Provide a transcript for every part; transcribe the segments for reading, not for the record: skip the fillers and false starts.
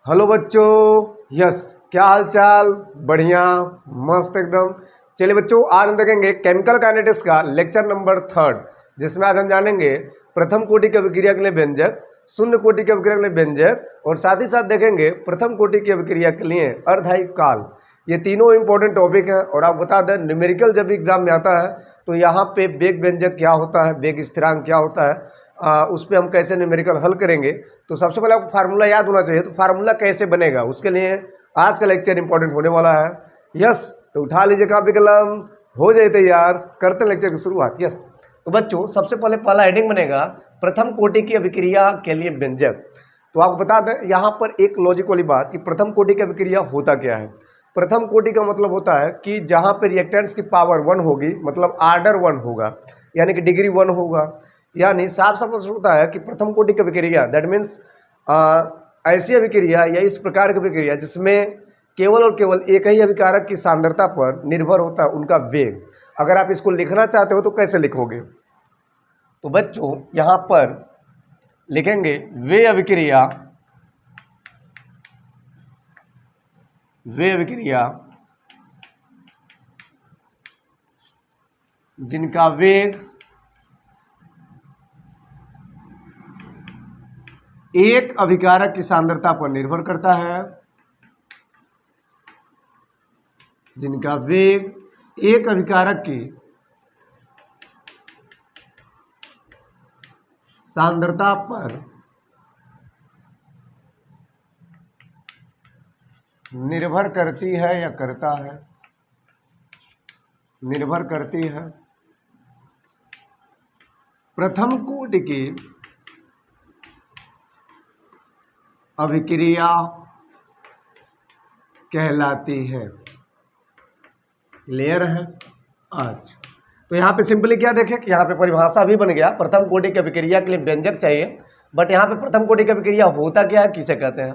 Hello बच्चों। Yes, क्या हाल चाल? बढ़िया, मस्त एकदम। चलिए बच्चों, आज हम देखेंगे केमिकल काइनेटिक्स का लेक्चर नंबर 3, जिसमें आज हम जानेंगे प्रथम कोटि की अभिक्रिया के लिए व्यंजक, शून्य कोटि की अभिक्रिया के लिए व्यंजक, और साथ ही साथ देखेंगे प्रथम कोटि की अभिक्रिया के लिए अर्धआयिक काल। ये तीनों इंपॉर्टेंट टॉपिक हैं। और आप बता दें, न्यूमेरिकल जब एग्जाम में आता है तो यहाँ पे वेग व्यंजक क्या होता है, वेग स्थिरांक क्या होता है, उस पर हम कैसे न्यूमेरिकल हल करेंगे। तो सबसे पहले आपको फार्मूला याद होना चाहिए। तो फार्मूला कैसे बनेगा, उसके लिए आज का लेक्चर इंपॉर्टेंट होने वाला है। यस, तो उठा लीजिए कापी कलम, हो जाए तैयार, करते हैं लेक्चर की शुरुआत। यस, तो बच्चों सबसे पहले पहला हेडिंग बनेगा प्रथम कोटि की अभिक्रिया के लिए व्यंजक। तो आपको बता दें यहाँ पर एक लॉजिक वाली बात कि प्रथम कोटि की अभिक्रिया होता क्या है। प्रथम कोटि का मतलब होता है कि जहाँ पर रिएक्टेंट्स की पावर 1 होगी, मतलब आर्डर 1 होगा, यानी कि डिग्री 1 होगा। यानी साफ साफ होता है कि प्रथम कोटि की अभिक्रिया दैट मीन्स ऐसी अभिक्रिया या इस प्रकार की अभिक्रिया जिसमें केवल और केवल एक ही अभिकारक की सांद्रता पर निर्भर होता है उनका वेग। अगर आप इसको लिखना चाहते हो तो कैसे लिखोगे? तो बच्चों यहाँ पर लिखेंगे वे अभिक्रिया जिनका वेग एक अभिकारक की सांद्रता पर निर्भर करता है, जिनका वेग एक अभिकारक की सांद्रता पर निर्भर करती है या करता है, निर्भर करती है। प्रथम कोटि की अभिक्रिया कहलाती है। क्लियर है? आज तो यहाँ पे सिंपली क्या देखें कि यहाँ पे परिभाषा भी बन गया। प्रथम कोटि की अभिक्रिया के लिए व्यंजक चाहिए, बट यहाँ पे प्रथम कोटि की अभिक्रिया होता क्या है, किसे कहते हैं?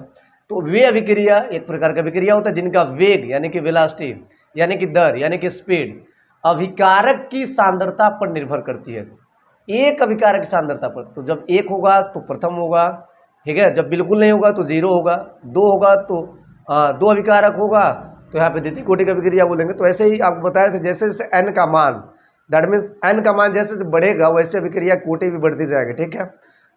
तो वे अभिक्रिया एक प्रकार की अभिक्रिया होता है जिनका वेग यानी कि वेलोसिटी यानी कि दर यानी कि स्पीड अभिकारक की सांद्रता पर निर्भर करती है। एक अभिकारक की सांद्रता पर। तो जब एक होगा तो प्रथम होगा, ठीक है। जब बिल्कुल नहीं होगा तो जीरो होगा, दो होगा तो दो अभिकारक होगा तो यहाँ पे द्वितीय कोटि की अभिक्रिया बोलेंगे। तो ऐसे ही आपको बताया था, जैसे जैसे n का मान दैट मीन्स n का मान जैसे जैसे बढ़ेगा वैसे अभिक्रिया कोटि भी बढ़ती जाएगी, ठीक है।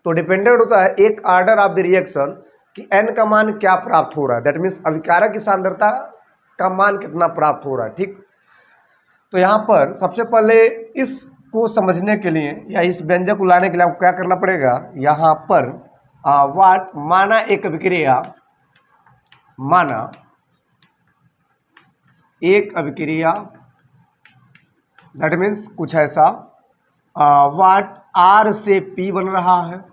तो डिपेंडेंट होता है एक आर्डर ऑफ द रिएक्शन कि n का मान क्या प्राप्त हो रहा है, दैट मीन्स अभिकारक की सांद्रता का मान कितना प्राप्त हो रहा है, ठीक। तो यहाँ पर सबसे पहले इसको समझने के लिए या इस व्यंजक को लाने के लिए आपको क्या करना पड़ेगा, यहाँ पर वाट माना एक अभिक्रिया, माना एक अभिक्रिया दैट मीन्स कुछ ऐसा वाट आर से पी बन रहा है।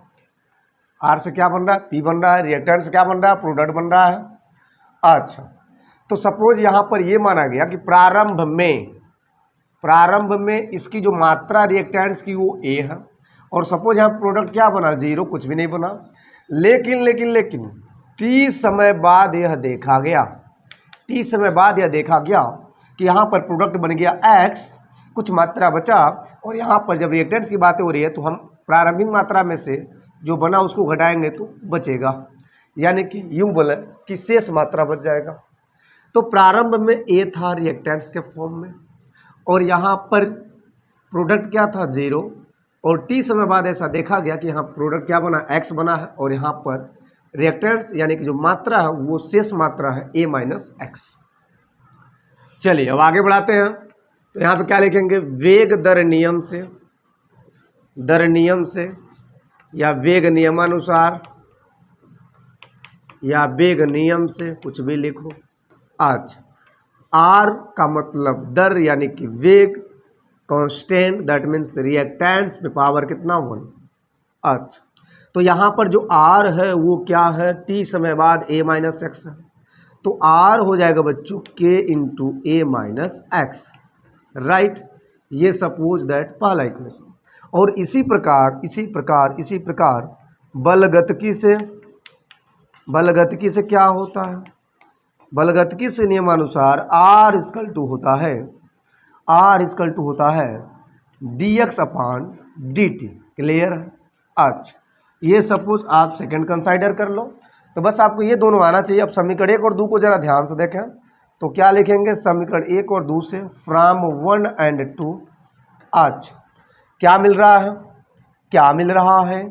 आर से क्या बन रहा है? पी बन रहा है। रिएक्टेंट से क्या बन रहा है? प्रोडक्ट बन रहा है। अच्छा, तो सपोज यहाँ पर ये माना गया कि प्रारंभ में इसकी जो मात्रा रिएक्टेंट्स की वो ए है, और सपोज यहाँ प्रोडक्ट क्या बना? जीरो, कुछ भी नहीं बना। लेकिन टी समय बाद यह देखा गया कि यहाँ पर प्रोडक्ट बन गया एक्स, कुछ मात्रा बचा, और यहाँ पर जब रिएक्टेंट्स की बातें हो रही है तो हम प्रारंभिक मात्रा में से जो बना उसको घटाएंगे तो बचेगा, यानी कि यूं बोले कि शेष मात्रा बच जाएगा। तो प्रारंभ में ए था रिएक्टेंट्स के फॉर्म में, और यहाँ पर प्रोडक्ट क्या था? जीरो, और टी समय बाद ऐसा देखा गया कि यहाँ प्रोडक्ट क्या बना? एक्स बना है, और यहाँ पर रिएक्टेंट्स यानी कि जो मात्रा है वो शेष मात्रा है ए माइनस एक्स। चलिए अब आगे बढ़ाते हैं। तो यहाँ पे क्या लिखेंगे? वेग दर नियम से या वेग नियमानुसार या वेग नियम से, कुछ भी लिखो। आज आर का मतलब दर यानी कि वेग, कांस्टेंट दैट मीन्स रिएक्टेंट्स पे पावर कितना? 1। अच्छा, तो यहाँ पर जो आर है वो क्या है? टी समय बाद ए माइनस एक्स है। तो आर हो जाएगा बच्चों के इंटू ए माइनस एक्स, राइट। ये सपोज दैट पहला इक्वेशन। और इसी प्रकार बलगतिकी से क्या होता है? बलगतिकी से नियमानुसार आर इक्वल टू होता है dx अपॉन dt। क्लियर है? अच्छा, ये सपोज आप सेकंड कंसाइडर कर लो। तो बस आपको ये दोनों आना चाहिए। अब समीकरण 1 और 2 को जरा ध्यान से देखें तो क्या लिखेंगे, समीकरण 1 और 2 से फ्रॉम 1 एंड 2 आज क्या मिल रहा है, क्या मिल रहा है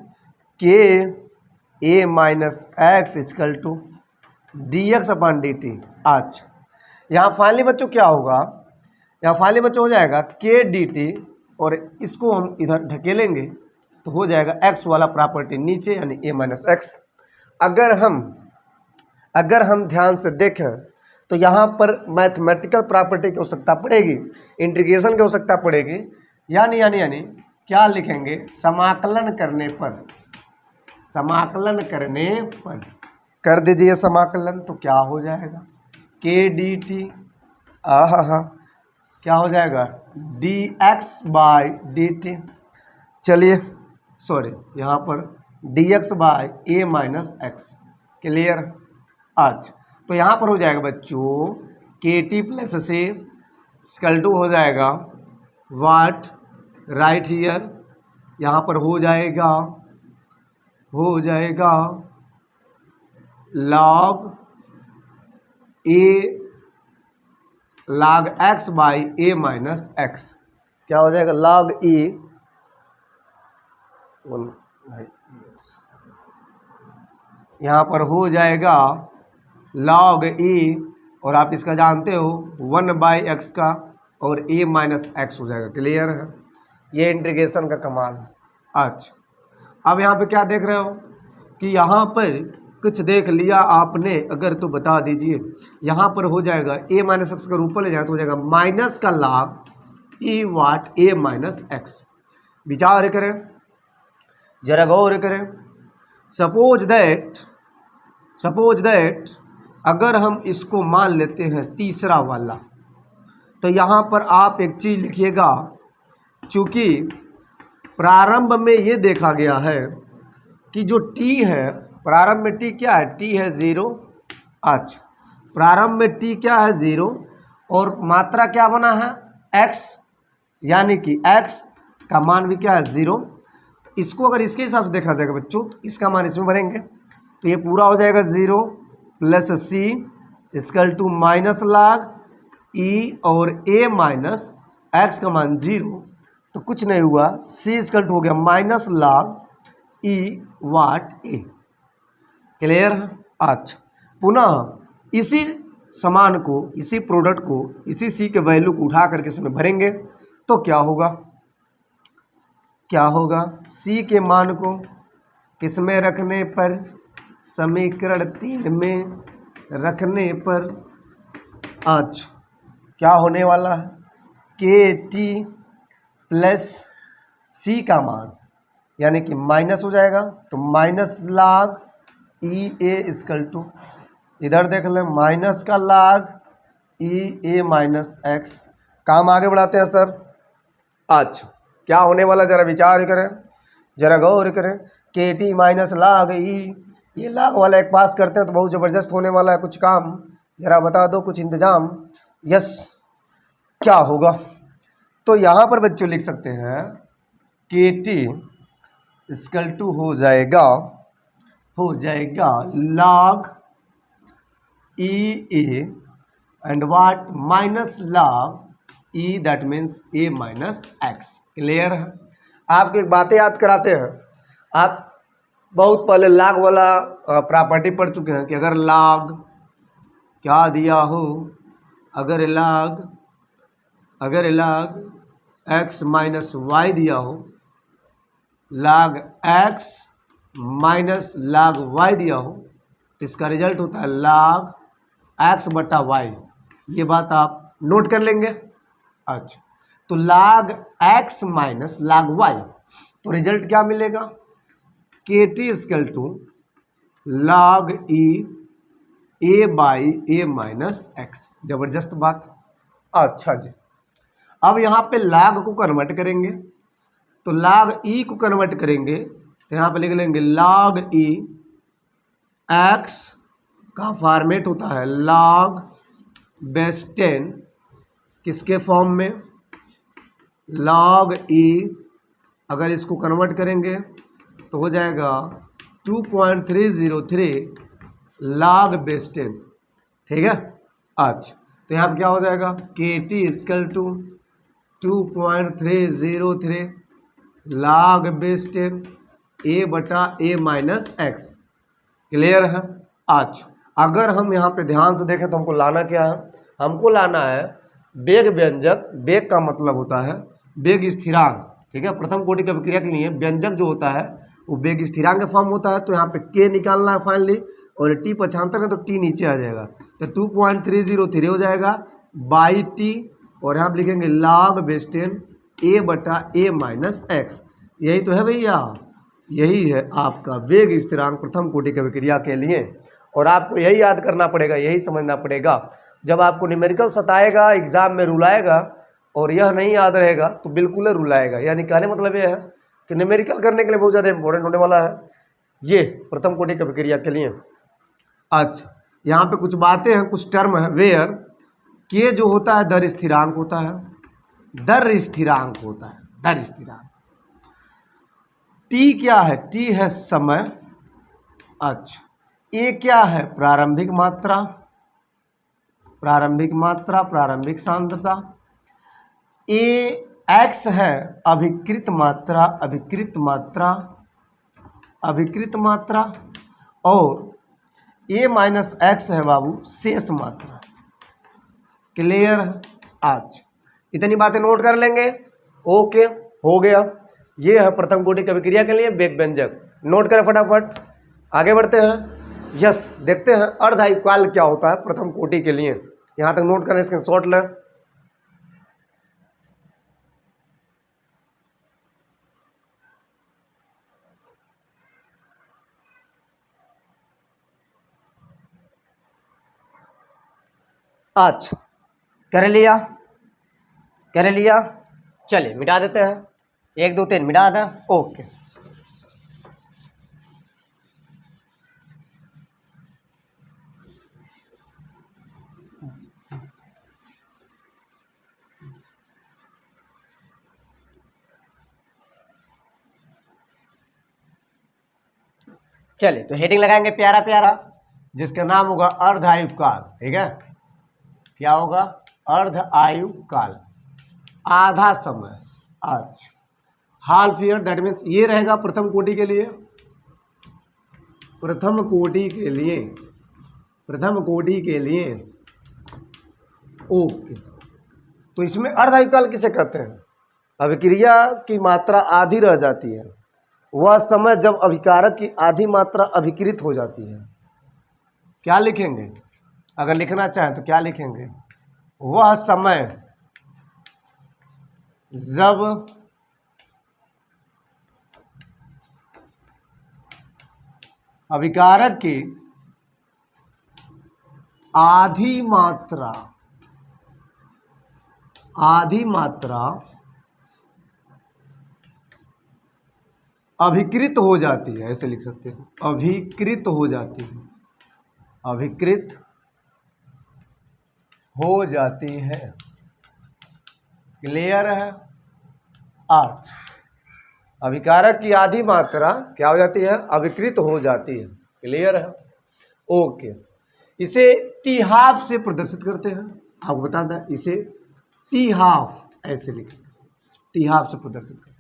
K A minus X equal to D X upon D T. आज यहाँ फाइनली बच्चों क्या होगा, यहाँ फाइनली बच्चों हो जाएगा के डी टी और इसको हम इधर ढकेलेंगे तो हो जाएगा एक्स वाला प्रॉपर्टी नीचे यानी ए माइनस एक्स। अगर हम ध्यान से देखें तो यहाँ पर मैथमेटिकल प्रॉपर्टी की आवश्यकता पड़ेगी, इंटीग्रेशन की आवश्यकता पड़ेगी, यानी क्या लिखेंगे, समाकलन करने पर कर दीजिए समाकलन तो क्या हो जाएगा के डी टी क्या हो जाएगा D x by D T. चलिए सॉरी यहाँ पर D x by A minus x. Clear. आज तो यहाँ पर हो जाएगा बच्चों के टी प्लस से स्कल टू हो जाएगा वाट राइट हियर, यहाँ पर हो जाएगा log A log x by A minus x. क्या हो जाएगा log e यहाँ पर हो जाएगा log e और आप इसका जानते हो 1 बाई एक्स का और a माइनस एक्स हो जाएगा। क्लियर है, ये इंटीग्रेशन का कमाल है। अच्छा अब यहाँ पे क्या देख रहे हो कि यहाँ पर कुछ देख लिया आपने अगर तो बता दीजिए। यहाँ पर हो जाएगा a माइनस एक्स अगर ऊपर ले जाए तो हो जाएगा माइनस का log e वाट a माइनस एक्स। विचार करें, जरा गौर करें। सपोज दैट अगर हम इसको मान लेते हैं तीसरा वाला, तो यहाँ पर आप एक चीज़ लिखिएगा, चूँकि प्रारंभ में ये देखा गया है कि जो t है, प्रारंभ में t क्या है, t है 0। अच्छा प्रारंभ में t क्या है 0 और मात्रा क्या बना है x, यानी कि x का मान भी क्या है 0। इसको अगर इसके हिसाब से देखा जाएगा बच्चों तो इसका मान इसमें भरेंगे तो ये पूरा हो जाएगा 0 plus c equal to minus log e और a माइनस एक्स का मान 0 तो कुछ नहीं हुआ, c इक्वल टू हो गया माइनस log e वाट a। क्लियर है। अच्छा पुनः इसी समान को, इसी प्रोडक्ट को, इसी सी के वैल्यू को उठा करके इसमें भरेंगे तो क्या होगा सी के मान को किस में रखने पर, समीकरण 3 में रखने पर। अच्छा क्या होने वाला है के टी प्लस सी का मान यानी कि माइनस हो जाएगा तो minus log e a equal to, इधर देख लें माइनस का log e a minus x. काम आगे बढ़ाते हैं सर। अच्छा क्या होने वाला जरा विचार करें, जरा गौर करें। के टी माइनस log ई, ये log वाला एक पास करते हैं तो बहुत ज़बरदस्त होने वाला है कुछ काम, जरा बता दो कुछ इंतजाम। यस क्या होगा तो यहाँ पर बच्चों लिख सकते हैं के टी इक्वल टू हो जाएगा log e A and what minus log E that means a minus x. Clear है। आपको एक बातें याद कराते हैं, आप बहुत पहले log वाला प्रॉपर्टी पढ़ चुके हैं कि अगर log क्या दिया हो, अगर log x माइनस वाई दिया हो, log x minus log y दिया हो तो इसका रिजल्ट होता है log x बटा वाई। ये बात आप नोट कर लेंगे। अच्छा तो log x minus log y तो रिजल्ट क्या मिलेगा K T equal to log e a by A minus x. जबरदस्त बात। अच्छा जी अब यहाँ पे log को कन्वर्ट करेंगे तो log ई को कन्वर्ट करेंगे तो यहाँ पे लिख लेंगे log ई एक्स का फॉर्मेट होता है log बेस 10 किसके फॉर्म में, log ई अगर इसको कन्वर्ट करेंगे तो हो जाएगा 2.303 log बेस 10, ठीक है। अच्छा, तो यहाँ पे क्या हो जाएगा, KT equal to 2.303 log base 10 a बटा a माइनस एक्स। क्लियर है। अच्छा, अगर हम यहाँ पे ध्यान से देखें तो हमको लाना क्या है, हमको लाना है वेग व्यंजक। वेग का मतलब होता है वेग स्थिरांक, ठीक है। प्रथम कोटि की अभिक्रिया के लिए व्यंजक जो होता है वो वेग स्थिरांक का फॉर्म होता है। तो यहाँ पे k निकालना है फाइनली, और t पक्षांतर है तो t नीचे आ जाएगा, तो 2.303 हो जाएगा बाई t, और यहाँ पे लिखेंगे log बेस 10 a बटा a माइनस एक्स। यही तो है भैया, यही है आपका वेग स्थिरांक प्रथम कोटि की अभिक्रिया के लिए। और आपको यही याद करना पड़ेगा, यही समझना पड़ेगा। जब आपको न्यूमेरिकल सताएगा, एग्जाम में रुलाएगा और यह नहीं याद रहेगा तो बिल्कुल रुलाएगा। यानी कहने मतलब यह है कि न्यूमेरिकल करने के लिए बहुत ज़्यादा इंपॉर्टेंट होने वाला है ये प्रथम कोटि की अभिक्रिया के लिए। अच्छा, यहाँ पे कुछ बातें हैं, कुछ टर्म है। वेयर के जो होता है दर स्थिरांक होता है, दर स्थिरांक होता है, दर स्थिरांक। टी क्या है, टी है समय। अच्छा, ए क्या है, प्रारंभिक मात्रा, प्रारंभिक मात्रा, प्रारंभिक सांद्रता। ए एक्स है अभिकृत मात्रा, अभिकृत मात्रा, अभिकृत मात्रा। और ए माइनस एक्स है बाबू शेष मात्रा। क्लियर है। आज इतनी बातें नोट कर लेंगे। ओके, हो गया। ये है प्रथम कोटि की अभिक्रिया के लिए वेग व्यंजक। नोट करें फटाफट, आगे बढ़ते हैं। यस, देखते हैं अर्धआयुकाल क्या होता है प्रथम कोटि के लिए। यहां तक नोट करें, स्क्रीनशॉट लें। अच्छा, कर लिया, कर लिया। चलिए मिटा देते हैं, 1 2 3 मिटा दें। ओके, चलिए तो हेडिंग लगाएंगे प्यारा प्यारा, जिसका नाम होगा अर्ध आयुकाल। ठीक है, क्या होगा, अर्ध आयुकाल, आधा समय। अच्छा, हाफ ईयर, दैट मीन्स ये रहेगा प्रथम कोटि के लिए, प्रथम कोटि के लिए, प्रथम कोटि के लिए। ओके, तो इसमें अर्ध आयुकाल किसे कहते हैं, अभिक्रिया की मात्रा आधी रह जाती है, वह समय जब अभिकारक की आधी मात्रा अभिकृत हो जाती है। क्या लिखेंगे, अगर लिखना चाहें तो क्या लिखेंगे, वह समय जब अभिकारक की आधी मात्रा, आधी मात्रा अभिकृत हो जाती है, ऐसे लिख सकते हैं, अभिकृत हो जाती है, अभिकृत हो जाती है। क्लियर है। आज अभिकारक की आधी मात्रा क्या हो जाती है, अभिकृत हो जाती है। क्लियर है। ओके, इसे टी हाफ से प्रदर्शित करते हैं। आपको बता दें, इसे टी हाफ ऐसे लिखें, टी हाफ से प्रदर्शित करते हैं।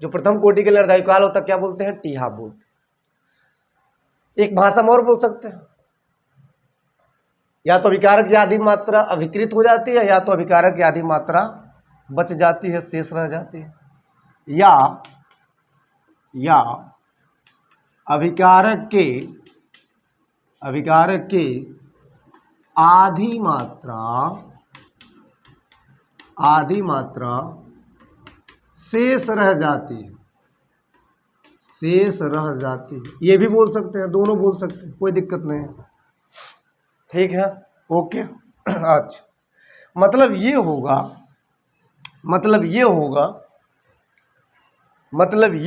जो प्रथम कोटि के लिए अर्धायुकाल होता है क्या बोलते हैं, टी हाफ बोलते हैं। एक भाषा में और बोल सकते हैं, या तो अभिकारक की आधी मात्रा अभिकृत हो जाती है, या तो अभिकारक की आधी मात्रा बच जाती है, शेष रह जाती है, या अभिकारक के आधी मात्रा शेष रह जाती है, शेष रह जाती है। ये भी बोल सकते हैं, दोनों बोल सकते हैं, कोई दिक्कत नहीं है। ठीक है, ओके। अच्छा, मतलब ये होगा, मतलब ये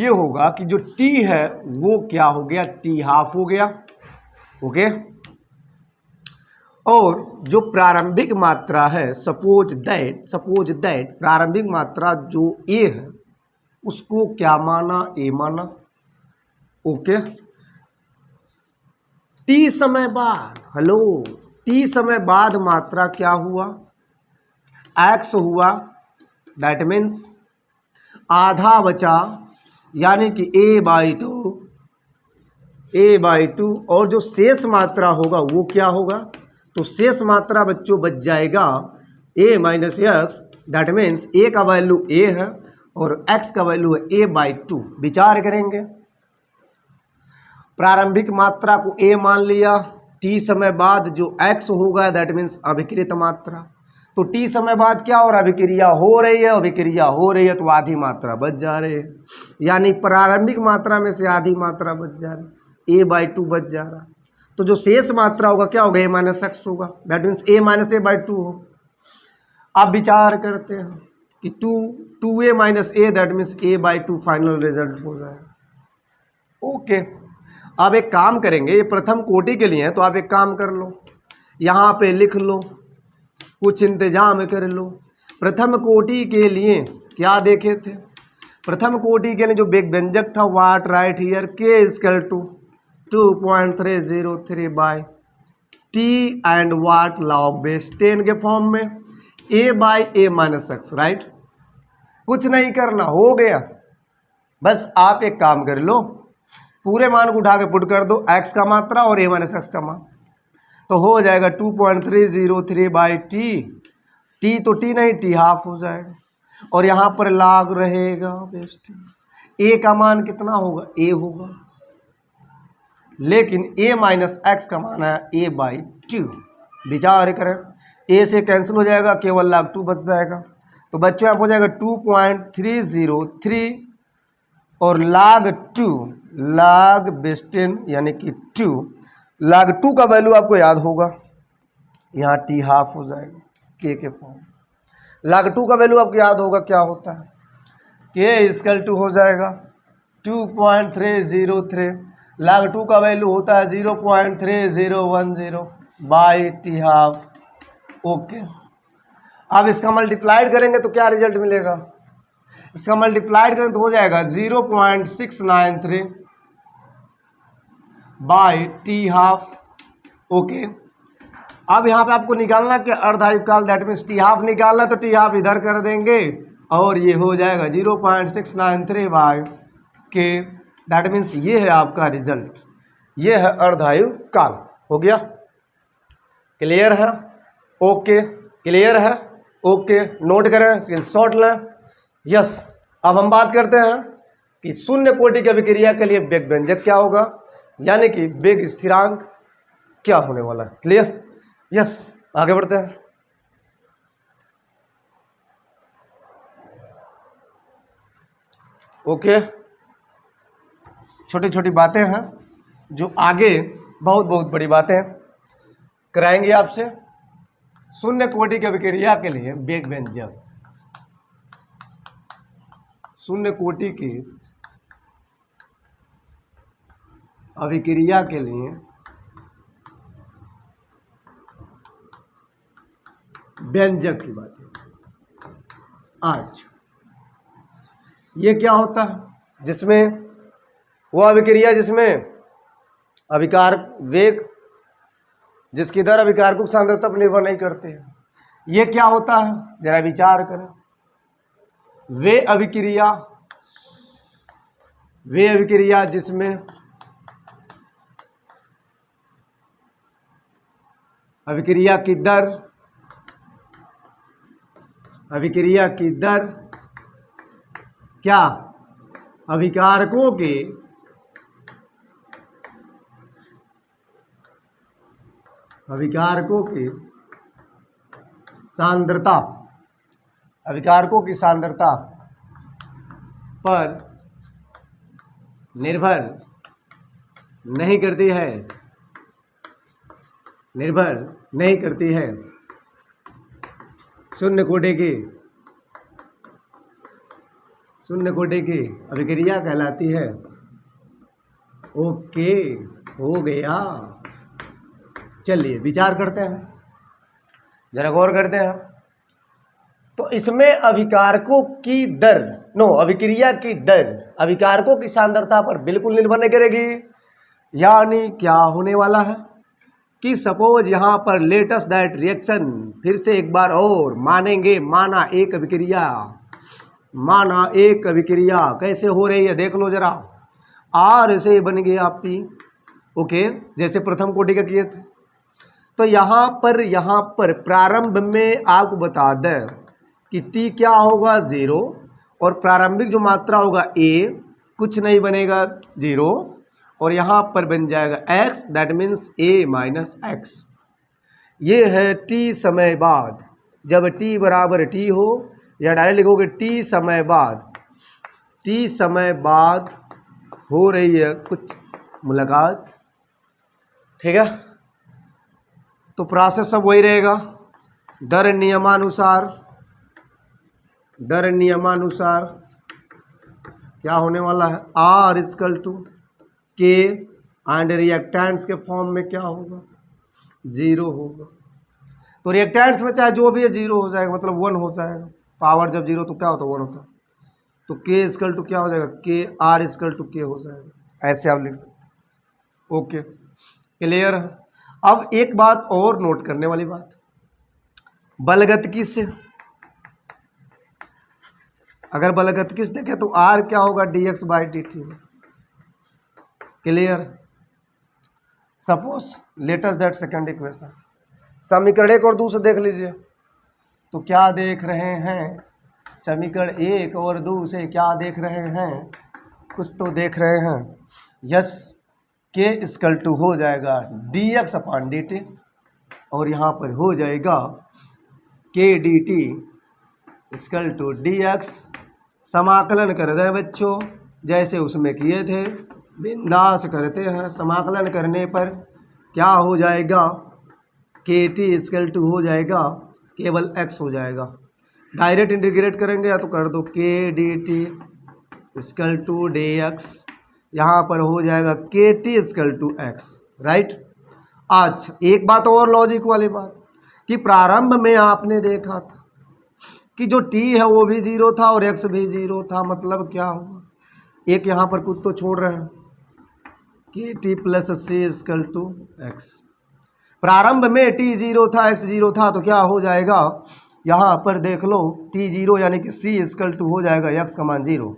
होगा कि जो टी है वो क्या हो गया, टी हाफ हो गया। ओके, और जो प्रारंभिक मात्रा है, सपोज दैट प्रारंभिक मात्रा जो ए है उसको क्या माना, ए माना। ओके, टी समय बाद, हेलो, टी समय बाद मात्रा क्या हुआ, एक्स हुआ, दैट मीन्स आधा बचा, यानी कि ए बाई टू, और जो शेष मात्रा होगा वो क्या होगा, तो शेष मात्रा बच्चों बच जाएगा ए माइनस एक्स, दैट मीन्स ए का वैल्यू ए है और एक्स का वैल्यू है ए बाई टू। विचार करेंगे, प्रारंभिक मात्रा को ए मान लिया, टी समय बाद जो एक्स होगा दैट मीन्स अभिक्रियत मात्रा, तो टी समय बाद क्या हो रहा है, अभिक्रिया हो रही है, अभिक्रिया हो रही है तो आधी मात्रा बच जा रही है, यानी प्रारंभिक मात्रा में से आधी मात्रा बच जा रही है, ए बाई टू बच जा रहा है। तो जो शेष मात्रा होगा क्या होगा, ए माइनस एक्स होगा, that means a minus a by two हो। अब विचार करते हैं कि two a minus a, that means a by two final result हो जाएगा। ओके, अब एक काम करेंगे, ये प्रथम कोटि के लिए है तो आप एक काम कर लो, यहाँ पे लिख लो, कुछ इंतजाम कर लो। प्रथम कोटि के लिए क्या देखे थे, प्रथम कोटि के लिए जो वेग व्यंजक था what right here K equal to 2.303 by T and what log base 10 के फॉर्म में A by A minus X, right. कुछ नहीं करना, हो गया। बस आप एक काम कर लो, पूरे मान को उठा के पुट कर दो, एक्स का मात्रा और ए माइनस एक्स का मान, तो हो जाएगा 2.303 बाई टी तो टी नहीं, टी हाफ हो जाएगा, और यहाँ पर लॉग रहेगा बेस टी। ए का मान कितना होगा, ए होगा, लेकिन ए माइनस एक्स का मान है ए बाई टू। विचार करें, ए से कैंसिल हो जाएगा, केवल log 2 बच जाएगा, तो बच्चों यहाँ हो जाएगा 2.303 और log 2 log बेस 10 यानी कि 2 log 2 का वैल्यू आपको याद होगा, यहाँ टी हाफ हो जाएगा के फॉर्म। log 2 का वैल्यू आपको याद होगा क्या होता है, के इक्वल टू हो जाएगा 2.303, log 2 का वैल्यू होता है 0.3010 बाई टी हाफ। ओके, अब इसका मल्टीप्लाइड करेंगे तो क्या रिजल्ट मिलेगा, इसका मल्टीप्लाइड करें तो हो जाएगा 0.693 बाई टी हाफ। ओके, अब यहाँ पे आपको निकालना कि अर्धायुकाल, दैट मीन्स टी हाफ निकालना, तो टी हाफ इधर कर देंगे और ये हो जाएगा 0.693 बाई के, दैट मीन्स ये है आपका रिजल्ट, ये है अर्धायुकाल। हो गया, क्लियर है, ओके, क्लियर है, ओके, नोट करें, स्क्रीनशॉट लें। यस, अब हम बात करते हैं कि शून्य कोटि की अभिक्रिया के लिए वेग व्यंजक क्या होगा, यानी कि वेग स्थिरांक क्या होने वाला है। क्लियर, यस, आगे बढ़ते हैं। ओके, छोटी छोटी बातें हैं जो आगे बहुत बहुत बड़ी बातें कराएंगे आपसे। शून्य कोटि की अभिक्रिया के लिए वेग व्यंजक, शून्य कोटि की अभिक्रिया के लिए व्यंजक की बात है आज। ये क्या होता है, जिसमें वो अभिक्रिया जिसमें अभिकार वेग जिसकी दर अभिकारकों की सांद्रता पर निर्भर नहीं करते हैं, ये क्या होता है जरा विचार करें। वे अभिक्रिया जिसमें अभिक्रिया की दर क्या अभिकारकों के सांद्रता, अभिकारकों की सांद्रता पर निर्भर नहीं करती है, शून्य कोटि की अभिक्रिया कहलाती है। ओके, हो गया। चलिए विचार करते हैं, जरा गौर करते हैं। तो इसमें अभिकारकों की दर, अभिक्रिया की दर अभिकारकों की सांद्रता पर बिल्कुल निर्भर नहीं करेगी, यानी क्या होने वाला है कि सपोज यहाँ पर लेटस दैट रिएक्शन, फिर से एक बार और मानेंगे, माना एक अभिक्रिया, माना एक अभिक्रिया कैसे हो रही है देख लो जरा। आर से बन गया पी, ओके, जैसे प्रथम कोटि का किए थे। तो यहाँ पर प्रारंभ में आपको बता दें कि टी क्या होगा 0, और प्रारंभिक जो मात्रा होगा ए, कुछ नहीं बनेगा 0, और यहाँ पर बन जाएगा x, that means a minus x. ये है t समय बाद, जब t बराबर t हो, या डायरेक्ट लिखोगे t समय बाद, t समय बाद हो रही है कुछ मुलाकात, ठीक है। तो प्रोसेस सब वही रहेगा, दर नियमानुसार क्या होने वाला है, R इक्वल टू के, एंड रिएक्टेंट्स के फॉर्म में क्या होगा 0 होगा। तो रिएक्टेंट्स में चाहे जो भी है 0 हो जाएगा, मतलब 1 हो जाएगा। पावर जब 0 तो क्या होता है 1 होता है। तो के इक्वल टू क्या हो जाएगा, के आर इक्वल टू के हो जाएगा, ऐसे आप लिख सकते। ओके, क्लियर है। अब एक बात और नोट करने वाली बात, बलगतिकी से अगर बलगतिकी से देखें तो आर क्या होगा dx by D T. Clear. Suppose let us that second equation, समीकरण एक और दो से देख लीजिए। तो क्या देख रहे हैं, समीकरण एक और दो से क्या देख रहे हैं, कुछ तो देख रहे हैं। यस, के इक्वल टू हो जाएगा dx अपॉन डी टी, और यहाँ पर हो जाएगा k d t equal to dx। समाकलन कर रहे हैं बच्चों, जैसे उसमें किए थे, बिंदास करते हैं। समाकलन करने पर क्या हो जाएगा, के टी इक्वल टू हो जाएगा केवल x हो जाएगा। डायरेक्ट इंटीग्रेट करेंगे या तो कर दो k d t equal to D x, यहाँ पर हो जाएगा k T equal to x, right. अच्छा, एक बात और लॉजिक वाली बात कि प्रारंभ में आपने देखा था कि जो t है वो भी 0 था और x भी 0 था, मतलब क्या हुआ, एक यहाँ पर कुछ तो छोड़ रहे हैं, कि t plus c equal to x. प्रारंभ में t 0 था, x 0 था, तो क्या हो जाएगा, यहाँ पर देख लो t 0 यानी कि c इक्वल टू हो जाएगा x का मान 0।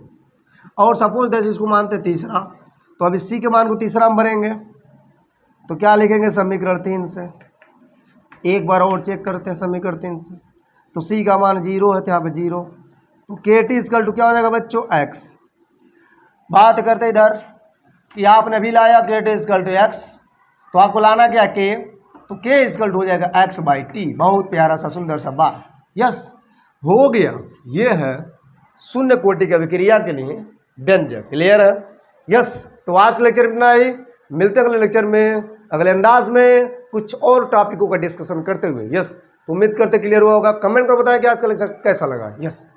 और सपोज दैट इसको मानते तीसरा, तो अब इस c के मान को तीसरा में भरेंगे, तो क्या लिखेंगे समीकरण 3 से। एक बार और चेक करते हैं समीकरण 3 से, तो c का मान 0 है, तो यहाँ पे 0, तो के टी इक्वल टू क्या हो जाएगा बच्चों x। बात करते इधर कि आपने भी लाया के टी इक्वल टू x, तो आपको लाना क्या k, तो k इक्वल टू हो जाएगा x बाई टी। बहुत प्यारा सा सुंदर सा बात, यस हो गया। ये है शून्य कोटि की अभिक्रिया के लिए व्यंजक। क्लियर है, यस। तो आज का लेक्चर इतना ही, मिलते हैं अगले लेक्चर में अगले अंदाज में कुछ और टॉपिकों का डिस्कशन करते हुए। यस, तो उम्मीद करते क्लियर हुआ होगा। कमेंट कर बताया कि आज का लेक्चर कैसा लगा। यस।